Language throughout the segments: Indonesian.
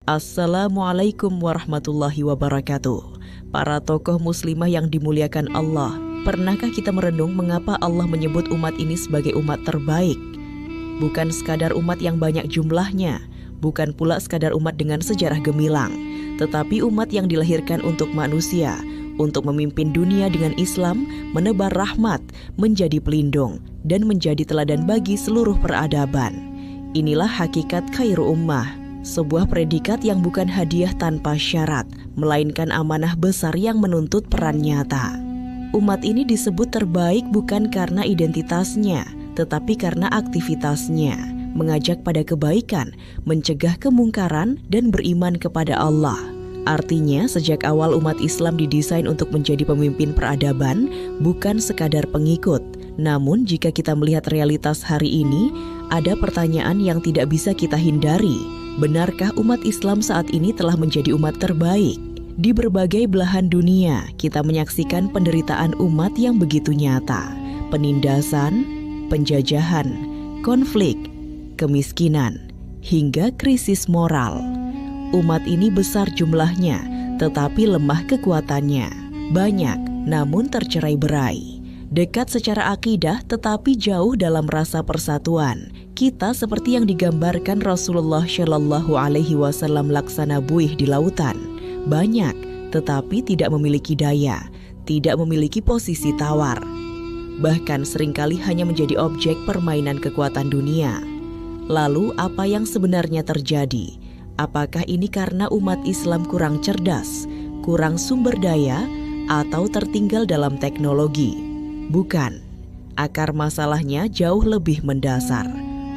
Assalamualaikum warahmatullahi wabarakatuh. Para tokoh muslimah yang dimuliakan Allah, pernahkah kita merenung mengapa Allah menyebut umat ini sebagai umat terbaik? Bukan sekadar umat yang banyak jumlahnya, bukan pula sekadar umat dengan sejarah gemilang, tetapi umat yang dilahirkan untuk manusia, untuk memimpin dunia dengan Islam, menebar rahmat, menjadi pelindung, dan menjadi teladan bagi seluruh peradaban. Inilah hakikat khairu ummah. Sebuah predikat yang bukan hadiah tanpa syarat, melainkan amanah besar yang menuntut peran nyata. Umat ini disebut terbaik bukan karena identitasnya, tetapi karena aktivitasnya, mengajak pada kebaikan, mencegah kemungkaran, dan beriman kepada Allah. Artinya, sejak awal umat Islam didesain untuk menjadi pemimpin peradaban, bukan sekadar pengikut. Namun, jika kita melihat realitas hari ini, ada pertanyaan yang tidak bisa kita hindari. Benarkah umat Islam saat ini telah menjadi umat terbaik? Di berbagai belahan dunia, kita menyaksikan penderitaan umat yang begitu nyata. Penindasan, penjajahan, konflik, kemiskinan, hingga krisis moral. Umat ini besar jumlahnya, tetapi lemah kekuatannya. Banyak, namun tercerai-berai. Dekat secara akidah, tetapi jauh dalam rasa persatuan. Kita seperti yang digambarkan Rasulullah Shallallahu Alaihi Wasallam laksana buih di lautan. Banyak, tetapi tidak memiliki daya, tidak memiliki posisi tawar. Bahkan seringkali hanya menjadi objek permainan kekuatan dunia. Lalu apa yang sebenarnya terjadi? Apakah ini karena umat Islam kurang cerdas, kurang sumber daya, atau tertinggal dalam teknologi? Bukan. Akar masalahnya jauh lebih mendasar.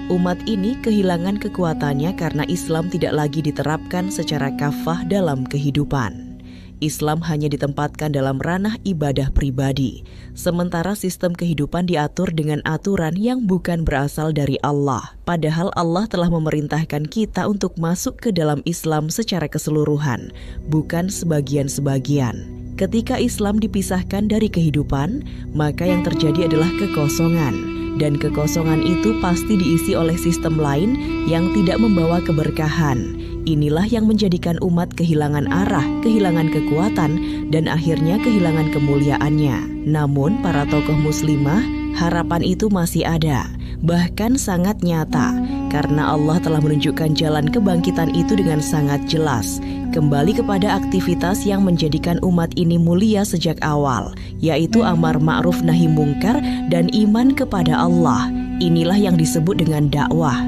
Umat ini kehilangan kekuatannya karena Islam tidak lagi diterapkan secara kafah dalam kehidupan. Islam hanya ditempatkan dalam ranah ibadah pribadi, sementara sistem kehidupan diatur dengan aturan yang bukan berasal dari Allah. Padahal Allah telah memerintahkan kita untuk masuk ke dalam Islam secara keseluruhan, bukan sebagian-sebagian. Ketika Islam dipisahkan dari kehidupan, maka yang terjadi adalah kekosongan. Dan kekosongan itu pasti diisi oleh sistem lain yang tidak membawa keberkahan. Inilah yang menjadikan umat kehilangan arah, kehilangan kekuatan, dan akhirnya kehilangan kemuliaannya. Namun para tokoh muslimah, harapan itu masih ada, bahkan sangat nyata, karena Allah telah menunjukkan jalan kebangkitan itu dengan sangat jelas. Kembali kepada aktivitas yang menjadikan umat ini mulia sejak awal, yaitu amar ma'ruf nahi mungkar dan iman kepada Allah. Inilah yang disebut dengan dakwah.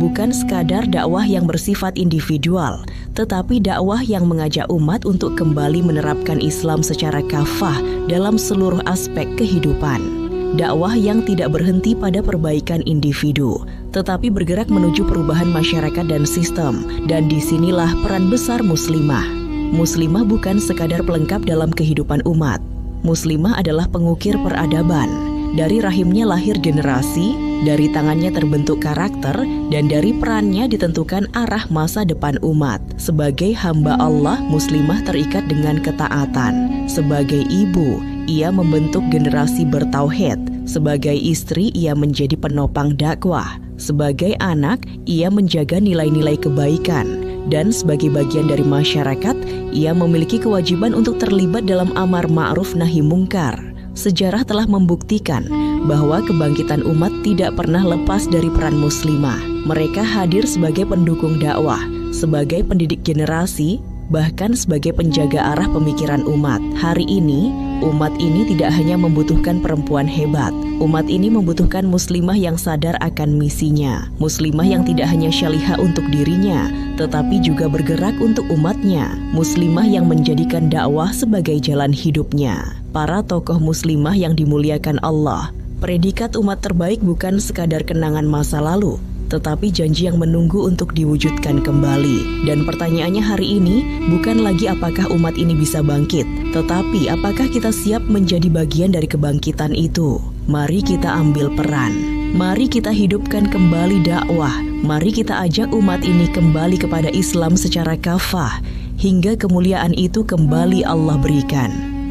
Bukan sekadar dakwah yang bersifat individual, tetapi dakwah yang mengajak umat untuk kembali menerapkan Islam secara kafah dalam seluruh aspek kehidupan. Dakwah yang tidak berhenti pada perbaikan individu, tetapi bergerak menuju perubahan masyarakat dan sistem. Dan disinilah peran besar muslimah. Muslimah bukan sekadar pelengkap dalam kehidupan umat. Muslimah adalah pengukir peradaban. Dari rahimnya lahir generasi, dari tangannya terbentuk karakter, dan dari perannya ditentukan arah masa depan umat. Sebagai hamba Allah, muslimah terikat dengan ketaatan. Sebagai ibu, ia membentuk generasi bertauhid. Sebagai istri, ia menjadi penopang dakwah. Sebagai anak, ia menjaga nilai-nilai kebaikan. Dan sebagai bagian dari masyarakat, ia memiliki kewajiban untuk terlibat dalam amar ma'ruf nahi mungkar. Sejarah telah membuktikan bahwa kebangkitan umat tidak pernah lepas dari peran muslimah. Mereka hadir sebagai pendukung dakwah, sebagai pendidik generasi, bahkan sebagai penjaga arah pemikiran umat. Hari ini, umat ini tidak hanya membutuhkan perempuan hebat. Umat ini membutuhkan muslimah yang sadar akan misinya. Muslimah yang tidak hanya syalihah untuk dirinya, tetapi juga bergerak untuk umatnya. Muslimah yang menjadikan dakwah sebagai jalan hidupnya. Para tokoh muslimah yang dimuliakan Allah, predikat umat terbaik bukan sekadar kenangan masa lalu, tetapi janji yang menunggu untuk diwujudkan kembali. Dan pertanyaannya hari ini bukan lagi apakah umat ini bisa bangkit, tetapi apakah kita siap menjadi bagian dari kebangkitan itu. Mari kita ambil peran. Mari kita hidupkan kembali dakwah. Mari kita ajak umat ini kembali kepada Islam secara kafah, hingga kemuliaan itu kembali Allah berikan.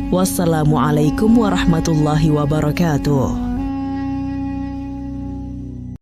Wassalamualaikum warahmatullahi wabarakatuh.